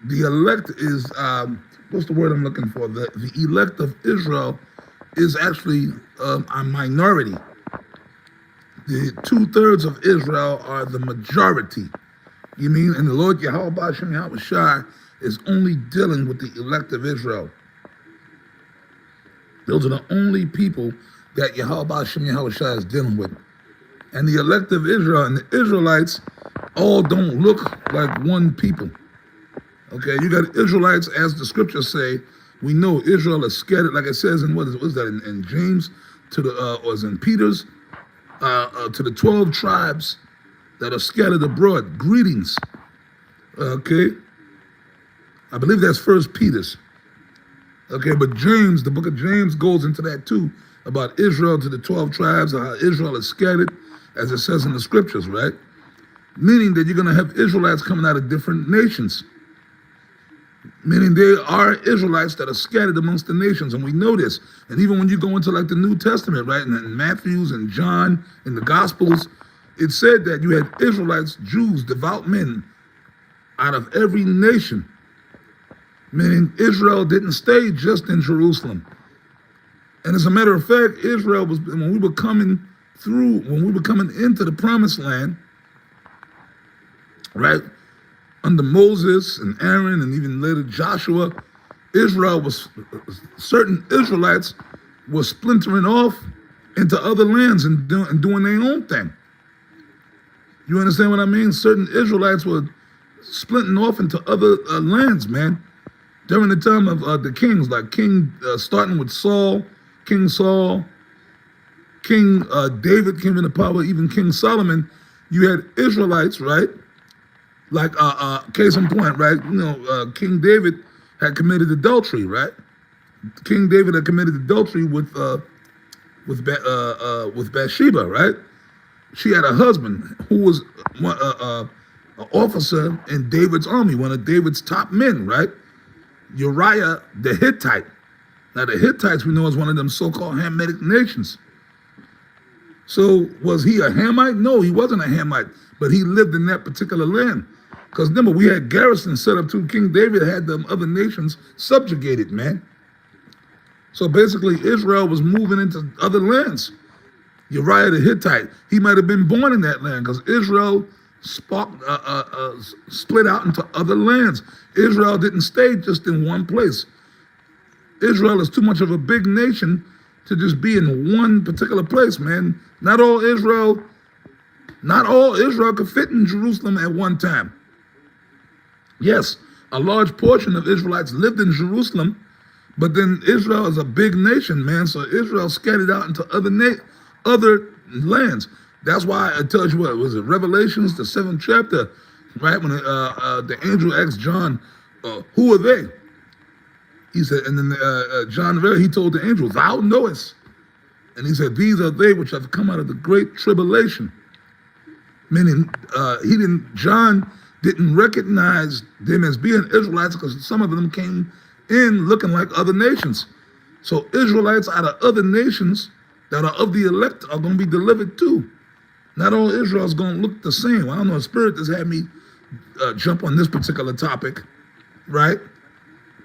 The elect is, what's the word I'm looking for? The elect of Israel is actually a minority. The 2/3 of Israel are the majority. You mean? And the Lord Yahweh Shem Yahweh Shai is only dealing with the elect of Israel. Those are the only people that Yahweh Shem Yahweh Shai is dealing with. And the elect of Israel and the Israelites all don't look like one people. Okay, you got Israelites, as the scriptures say. We know Israel is scattered, like it says in what is that in James, to the or is in Peter's, to the 12 tribes that are scattered abroad. Greetings. Okay, I believe that's First Peter's. Okay, but James, the book of James goes into that too, about Israel to the 12 tribes, how Israel is scattered, as it says in the scriptures, right? Meaning that you're going to have Israelites coming out of different nations. Meaning there are Israelites that are scattered amongst the nations, and we know this. And even when you go into like the New Testament, right, in Matthew's and John, in the Gospels, it said that you had Israelites, Jews, devout men, out of every nation. Meaning Israel didn't stay just in Jerusalem. And as a matter of fact, Israel was, when we were coming into the promised land, right, under Moses and Aaron and even later Joshua, certain Israelites were splintering off into other lands and doing their own thing. You understand what I mean? Certain Israelites were splitting off into other lands, man. During the time of the kings, like starting with Saul, King Saul, King David came into power, even King Solomon, you had Israelites, right? Like, case in point, right? You know, King David had committed adultery, right? King David had committed adultery with Bathsheba, right? She had a husband who was an officer in David's army, one of David's top men, right? Uriah the Hittite. Now the Hittites we know is one of them so-called Hamitic nations. So was he a Hamite? No, he wasn't a Hamite, but he lived in that particular land. Because remember, we had garrisons set up too. King David had them other nations subjugated, man. So basically Israel was moving into other lands. Uriah the Hittite, he might have been born in that land because Israel split out into other lands. Israel didn't stay just in one place. Israel is too much of a big nation to just be in one particular place, man. Not all Israel could fit in Jerusalem at one time. Yes, a large portion of Israelites lived in Jerusalem, but then Israel is a big nation, man. So Israel scattered out into other lands. That's why it tells you, what was it, Revelations, the 7th chapter, right? When the angel asked John, who are they? He said, and then John, he told the angel, thou knowest. And he said, these are they which have come out of the great tribulation. Meaning, John didn't recognize them as being Israelites because some of them came in looking like other nations. So Israelites out of other nations that are of the elect are going to be delivered too. Not all Israel is going to look the same. I don't know, Spirit has had me jump on this particular topic, right?